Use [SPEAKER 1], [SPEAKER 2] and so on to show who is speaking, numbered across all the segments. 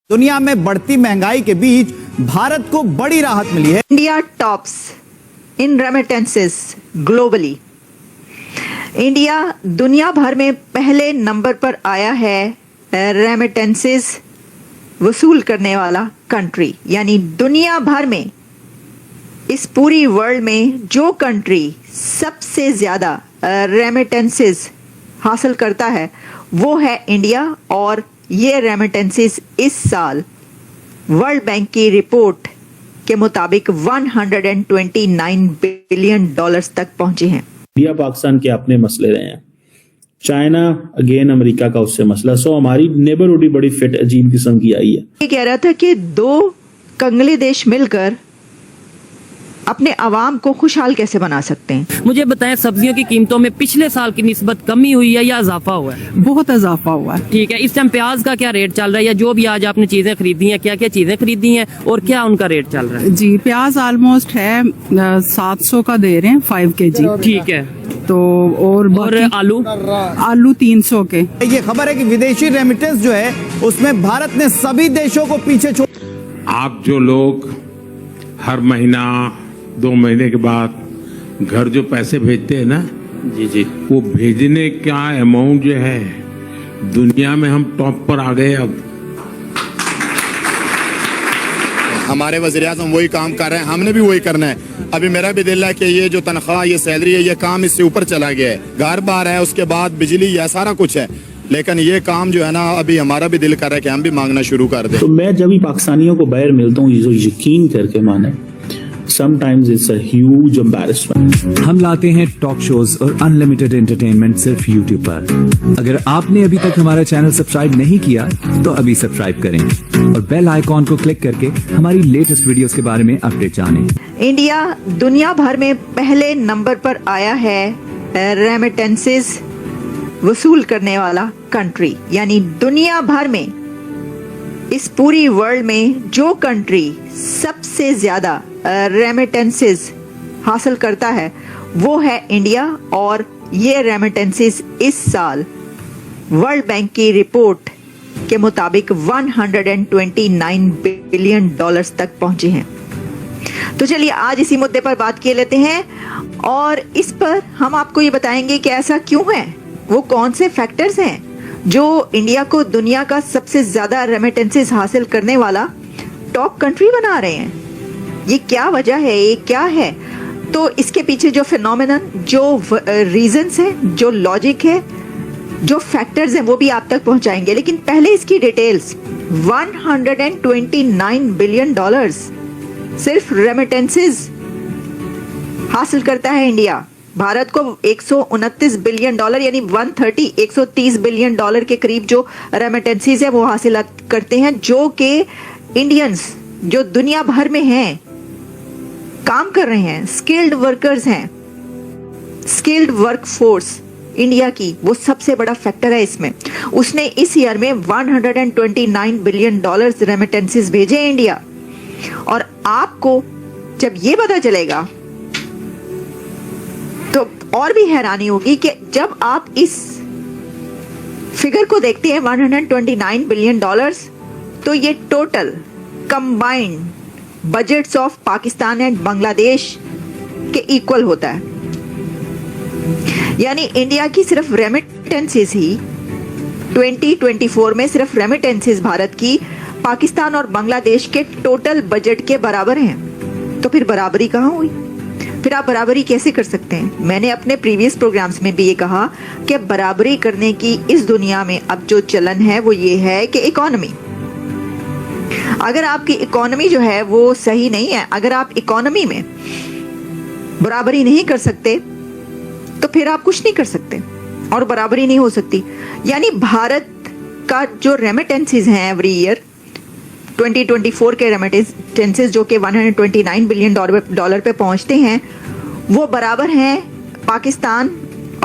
[SPEAKER 1] दुनिया में बढ़ती महंगाई के बीच भारत को बड़ी राहत मिली है।
[SPEAKER 2] इंडिया टॉप्स इन रेमिटेंसेस ग्लोबली। इंडिया दुनिया भर में पहले नंबर पर आया है रेमिटेंसेस वसूल करने वाला कंट्री। यानी दुनिया भर में इस पूरी वर्ल्ड में जो कंट्री सबसे ज्यादा रेमिटेंसेस हासिल करता है वो है इंडिया। और ये रेमिटेंसेस इस साल वर्ल्ड बैंक की रिपोर्ट के मुताबिक 129 बिलियन डॉलर्स तक पहुंचे हैं।
[SPEAKER 3] इंडिया पाकिस्तान के अपने मसले रहे हैं, चाइना अगेन अमेरिका का उससे मसला। सो हमारी नेबरहुड ही बड़ी फिट अजीब किस्म की आई है।
[SPEAKER 2] ये कह रहा था कि दो कंगले देश मिलकर अपने अवाम को खुशहाल कैसे बना सकते हैं।
[SPEAKER 4] मुझे बताएं, सब्जियों की कीमतों में पिछले साल की निस्बत कमी हुई है या इजाफा हुआ है?
[SPEAKER 5] बहुत इजाफा हुआ है।
[SPEAKER 4] ठीक है, इस टाइम प्याज का क्या रेट चल रहा है, या जो भी आज आपने चीजें खरीदी हैं, क्या क्या चीजें खरीदी हैं और क्या उनका रेट चल रहा है?
[SPEAKER 5] जी, प्याज ऑलमोस्ट है 700 का दे रहे हैं 5 kg।
[SPEAKER 4] ठीक है,
[SPEAKER 5] तो और आलू 300 के।
[SPEAKER 1] ये खबर है कि विदेशी रेमिटेंस जो है उसमें भारत ने सभी देशों को पीछे छोड़।
[SPEAKER 6] आप जो लोग हर महीना 2 महीने के बाद घर जो पैसे भेजते हैं ना,
[SPEAKER 3] जी,
[SPEAKER 6] वो भेजने का अमाउंट जो है दुनिया में हम टॉप पर आ गए। अब
[SPEAKER 7] हमारे वज़ीर-ए-आज़म वही काम कर रहे हैं, हमने भी वही करना है। अभी मेरा भी दिल है कि ये जो तनख्वाह, ये सैलरी है, ये काम इससे ऊपर चला गया है। घर बार है, उसके बाद बिजली, यह सारा कुछ है, लेकिन ये काम जो है ना, अभी हमारा भी दिल कर रहा है कि हम भी मांगना शुरू कर दें।
[SPEAKER 3] तो मैं जब भी पाकिस्तानियों को बाहर मिलता हूँ, जो यकीन करके माने, sometimes it's a huge embarrassment।
[SPEAKER 8] हम लाते हैं टॉक शोज और अनलिमिटेड एंटरटेनमेंट सिर्फ YouTube पर। अगर आपने अभी तक हमारा चैनल सब्सक्राइब नहीं किया तो अभी सब्सक्राइब करें और बेल आइकॉन को क्लिक करके हमारी लेटेस्ट वीडियोस के बारे में अपडेट जानें।
[SPEAKER 2] इंडिया दुनिया भर में पहले नंबर पर आया है रेमिटेंसेस वसूल करने वाला कंट्री। यानी दुनिया भर में इस पूरी वर्ल्ड में जो कंट्री सबसे ज्यादा रेमिटेंसेस हासिल करता है वो है इंडिया। और ये रेमिटेंसेस इस साल वर्ल्ड बैंक की रिपोर्ट के मुताबिक 129 बिलियन डॉलर्स तक पहुंचे हैं। तो चलिए आज इसी मुद्दे पर बात किए लेते हैं और इस पर हम आपको ये बताएंगे कि ऐसा क्यों है, वो कौन से फैक्टर्स हैं जो इंडिया को दुनिया का सबसे ज्यादा रेमिटेंसेस हासिल करने वाला टॉप कंट्री बना रहे हैं। ये क्या वजह है, ये क्या है, तो इसके पीछे जो फिनोमेनन, जो रीजंस हैं, जो लॉजिक है, जो फैक्टर्स हैं, वो भी आप तक पहुंचाएंगे। लेकिन पहले इसकी डिटेल्स। 129 बिलियन डॉलर्स सिर्फ रेमिटेंसेस हासिल करता है इंडिया। भारत को 129 बिलियन डॉलर यानी 130 बिलियन डॉलर के करीब जो रेमिटेंसीज है वो हासिल करते हैं, जो कि इंडियंस जो दुनिया भर में हैं, काम कर रहे हैं, स्किल्ड वर्कर्स हैं, स्किल्ड वर्क फोर्स इंडिया की, वो सबसे बड़ा फैक्टर है इसमें। उसने इस ईयर में 129 बिलियन डॉलर्स रेमिटेंसीज भेजे हैं इंडिया। और आपको जब ये पता चलेगा तो और भी हैरानी होगी कि जब आप इस फिगर को देखते हैं 129 बिलियन डॉलर्स, तो ये total combined budgets of Pakistan and Bangladesh के इक्वल होता है। यानी इंडिया की सिर्फ रेमिटेंसेस ही 2024 में सिर्फ रेमिटेंसेस भारत की पाकिस्तान और बांग्लादेश के टोटल बजट के बराबर हैं। तो फिर बराबरी कहाँ हुई? फिर आप बराबरी कैसे कर सकते हैं? मैंने अपने प्रीवियस प्रोग्राम्स में भी ये कहा कि बराबरी करने की इस दुनिया में अब जो चलन है वो ये है कि इकोनॉमी, अगर आपकी इकोनॉमी जो है वो सही नहीं है, अगर आप इकोनॉमी में बराबरी नहीं कर सकते तो फिर आप कुछ नहीं कर सकते और बराबरी नहीं हो सकती। यानी भारत का जो रेमिटेंसेस हैं एवरी ईयर 2024 के रेमिटेंसेस जो कि 129 बिलियन डॉलर पे पहुंचते हैं, वो बराबर हैं पाकिस्तान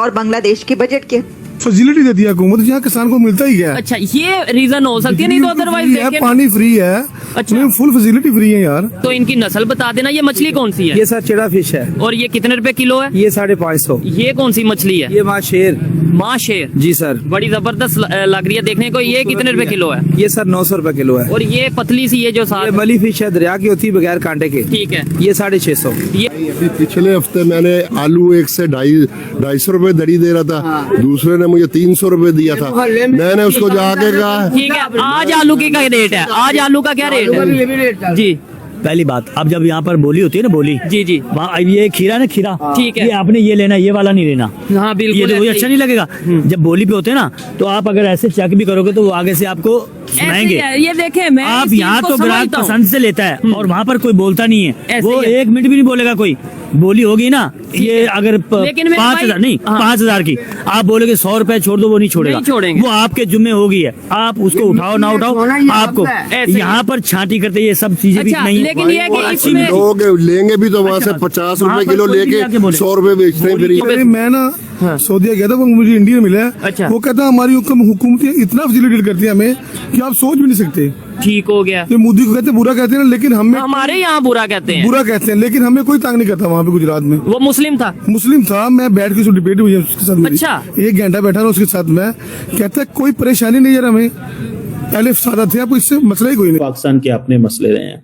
[SPEAKER 2] और बांग्लादेश के बजट के।
[SPEAKER 9] फैसिलिटी देती है हुकूमत, जहाँ किसान को मिलता ही है।
[SPEAKER 4] अच्छा, ये रीजन हो सकती है, नहीं तो अदरवाइज
[SPEAKER 9] पानी फ्री है,
[SPEAKER 4] अच्छा,
[SPEAKER 9] फुल फैसिलिटी फ्री है यार।
[SPEAKER 4] तो इनकी नस्ल बता देना, ये मछली कौन सी है?
[SPEAKER 1] ये सर चिड़ा फिश है,
[SPEAKER 4] और ये कितने रुपए किलो है?
[SPEAKER 1] ये 550।
[SPEAKER 4] ये कौन सी मछली है?
[SPEAKER 1] ये माँ शेर।
[SPEAKER 4] माँ शेर
[SPEAKER 1] जी सर।
[SPEAKER 4] बड़ी जबरदस्त लग रही है देखने को। ये कितने रुपए किलो है?
[SPEAKER 1] ये सर 900 रुपए किलो है।
[SPEAKER 4] और ये पतली सी ये जो साथ
[SPEAKER 1] ये बली फिश है, दरिया की होती है, बगैर कांटे के।
[SPEAKER 4] ठीक है,
[SPEAKER 1] ये 650।
[SPEAKER 4] ये
[SPEAKER 10] पिछले हफ्ते मैंने आलू 1 से 250 रुपए दरी दे रहा था, दूसरे ने मुझे 300 रुपए दिया था। मैंने उसको जाके कहा
[SPEAKER 4] ठीक है, आज आलू की क्या रेट है? आज आलू का क्या रेट है? जी
[SPEAKER 11] पहली बात, अब जब यहाँ पर बोली होती है ना, बोली
[SPEAKER 4] जी जी,
[SPEAKER 11] वहाँ ये खीरा ना, खीरा
[SPEAKER 4] ठीक है,
[SPEAKER 11] ये आपने ये लेना, ये वाला नहीं लेना।
[SPEAKER 4] हाँ बिल्कुल,
[SPEAKER 11] ये तो अच्छा नहीं लगेगा। जब बोली पे होते हैं ना, तो आप अगर ऐसे चेक भी करोगे तो वो आगे से आपको सुनाएंगे।
[SPEAKER 4] ये देखें, मैं
[SPEAKER 11] आप यहाँ तो ग्राहक पसंद से लेता है और वहाँ पर कोई बोलता नहीं है, वो 1 मिनट भी नहीं बोलेगा कोई। बोली होगी ना, ये अगर 5,000 नहीं 5,000 की आप बोलोगे 100 रुपए छोड़ दो, वो नहीं छोड़ेगा, वो आपके जुम्मे होगी है। आप उसको उठाओ ना उठाओ, आपको यहाँ पर छांटी करते ये सब चीजें भी नहीं।
[SPEAKER 4] लेकिन ये कि
[SPEAKER 10] लोग लेंगे भी तो वहाँ से 50 रुपए किलो लेके 100 रुपए बेचते हैं फिर।
[SPEAKER 9] मैं ना सऊदीया गया था, वो मुझे इंडिया मिला है।
[SPEAKER 4] अच्छा।
[SPEAKER 9] वो कहता है हमारी हुकूमतें इतना फैसिलिटेट करती है हमें कि आप सोच भी नहीं सकते।
[SPEAKER 4] ठीक हो गया।
[SPEAKER 9] ये मोदी को कहते हैं बुरा कहते हैं ना, लेकिन हमें
[SPEAKER 4] हमारे यहाँ बुरा कहते हैं,
[SPEAKER 9] बुरा कहते हैं, लेकिन हमें कोई तंग नहीं करता। वहाँ पे गुजरात में
[SPEAKER 4] वो मुस्लिम था,
[SPEAKER 9] मैं बैठ के डिबेट हुई है उसके साथ मेरी।
[SPEAKER 4] अच्छा।
[SPEAKER 9] 1 घंटा बैठा रहा उसके साथ, मैं कहता है कोई परेशानी नहीं यार, हमें पहले सादा थे, आपको इससे मसला ही कोई नहीं।
[SPEAKER 3] पाकिस्तान के अपने मसले रहे हैं,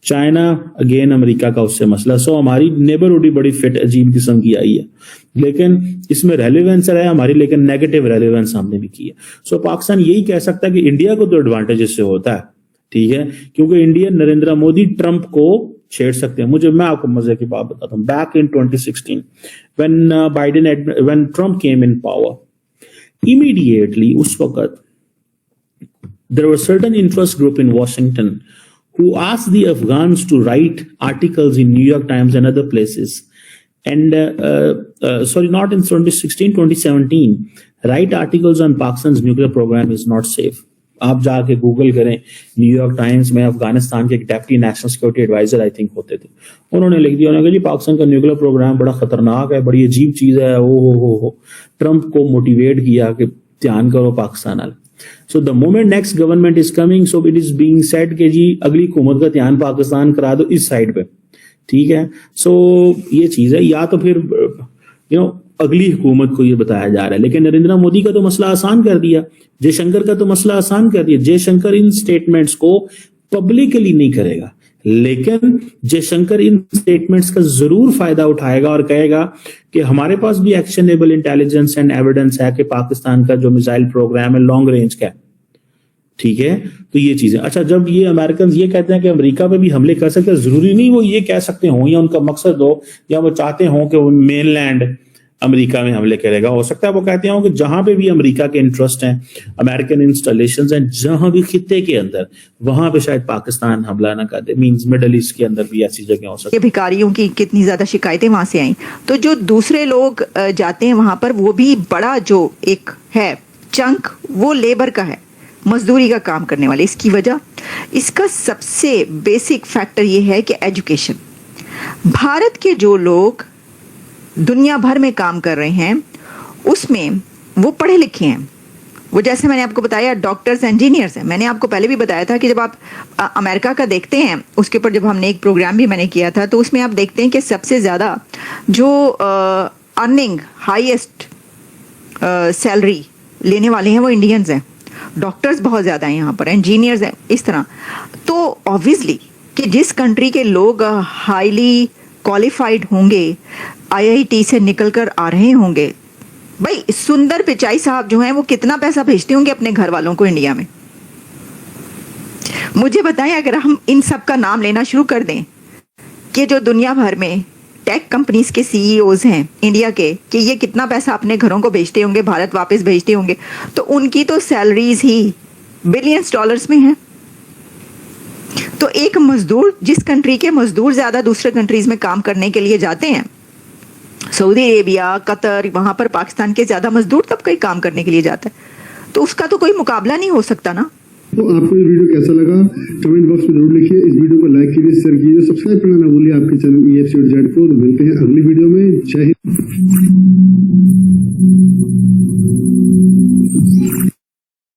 [SPEAKER 3] चाइना अगेन अमेरिका का उससे मसला। सो हमारी नेबरहुड बड़ी फिट अजीब किस्म की आई है, लेकिन इसमें रेलेवेंस है हमारी, लेकिन नेगेटिव रेलेवेंस हमने भी की है। सो पाकिस्तान यही कह सकता है कि इंडिया को तो एडवांटेज इससे होता है, ठीक है, क्योंकि इंडिया नरेंद्र मोदी ट्रंप को छेड़ सकते हैं। मैं आपको मजे की बात बताता हूँ। Back in 2016 when Trump came in power, immediately उस वक्त there was certain interest group in Washington who asked the Afghans to write articles in New York Times and other places. And sorry, not in 2016, 2017, write articles on Pakistan's nuclear program is not safe. आप जाके Google करें, New York times में अफगानिस्तान के एक deputy national security adviser I think होते थे, उन्होंने लिख दिया, उन्होंने कहा जी पाकिस्तान का न्यूक्लियर प्रोग्राम बड़ा खतरनाक है, बड़ी अजीब चीज है। हो ट्रंप को मोटिवेट किया कि ध्यान करो पाकिस्तान वाले। So the moment next government is coming, so it is being said कि जी अगली हुकूमत का ध्यान पाकिस्तान करा दो इस साइड पे, ठीक है। सो ये चीज है, या तो फिर अगली हुकूमत को ये बताया जा रहा है। लेकिन नरेंद्र मोदी का तो मसला आसान कर दिया, जयशंकर का तो मसला आसान कर दिया। जयशंकर इन स्टेटमेंट्स को पब्लिकली नहीं करेगा, लेकिन जयशंकर इन स्टेटमेंट्स का जरूर फायदा उठाएगा और कहेगा कि हमारे पास भी एक्शनेबल इंटेलिजेंस एंड एविडेंस है कि पाकिस्तान का जो मिसाइल प्रोग्राम है लॉन्ग रेंज का है, ठीक है। तो ये चीजें, अच्छा, जब ये अमेरिकन ये कहते हैं कि अमेरिका पे भी हमले कर सकते हैं, जरूरी नहीं वो ये कह सकते हो या उनका मकसद हो या वो चाहते हो कि वो मेनलैंड अमेरिका में हमले करेगा। हो सकता है वो कहते हो कि जहां पे भी अमेरिका के इंटरेस्ट हैं, अमेरिकन इंस्टॉलेशंस हैं, जहां भी खित्ते के अंदर, वहां पे शायद पाकिस्तान हमला ना कर दे। मींस मिडल ईस्ट के अंदर भी ऐसी जगह हो सकती है।
[SPEAKER 2] भिखारियों की कितनी ज्यादा शिकायतें वहां से आई, तो जो दूसरे लोग जाते हैं वहां पर, वो भी बड़ा जो एक है चंक वो लेबर का है, मजदूरी का काम करने वाले। इसकी वजह, इसका सबसे बेसिक फैक्टर ये है कि एजुकेशन। भारत के जो लोग दुनिया भर में काम कर रहे हैं उसमें वो पढ़े लिखे हैं, वो जैसे मैंने आपको बताया डॉक्टर्स इंजीनियर्स हैं। मैंने आपको पहले भी बताया था कि जब आप अमेरिका का देखते हैं, उसके ऊपर जब हमने एक प्रोग्राम भी मैंने किया था, तो उसमें आप देखते हैं कि सबसे ज़्यादा जो अर्निंग हाईएस्ट सैलरी लेने वाले हैं वो इंडियंस हैं। डॉक्टर्स बहुत ज़्यादा हैं यहाँ पर, इंजीनियर्स हैं, इस तरह। तो ऑब्वियसली कि जिस कंट्री के लोग हाईली क्वालिफाइड होंगे, आईआईटी से निकलकर आ रहे होंगे, भाई सुंदर पिचाई साहब जो हैं वो कितना पैसा भेजते होंगे अपने घर वालों को इंडिया में। मुझे बताएं, अगर हम इन सब का नाम लेना शुरू कर दें कि जो दुनिया भर में टेक कंपनीज के सीईओज हैं इंडिया के, कि ये कितना पैसा अपने घरों को भेजते होंगे, भारत वापस भेजते होंगे, तो उनकी तो सैलरीज ही बिलियंस डॉलर्स में है। तो एक मजदूर, जिस कंट्री के मजदूर ज्यादा दूसरे कंट्रीज में काम करने के लिए जाते हैं, सऊदी अरेबिया, कतर, वहां पर पाकिस्तान के ज्यादा मजदूर तब कहीं काम करने के लिए जाता है, तो उसका तो कोई मुकाबला नहीं हो सकता ना।
[SPEAKER 12] तो आपको ये वीडियो कैसा लगा कमेंट बॉक्स में जरूर लिखिए। इस वीडियो को लाइक कीजिए, शेयर कीजिए, सब्सक्राइब करना ना भूलिए आपके चैनल EFC.Z को। मिलते हैं अगली वीडियो में। जय हिंद।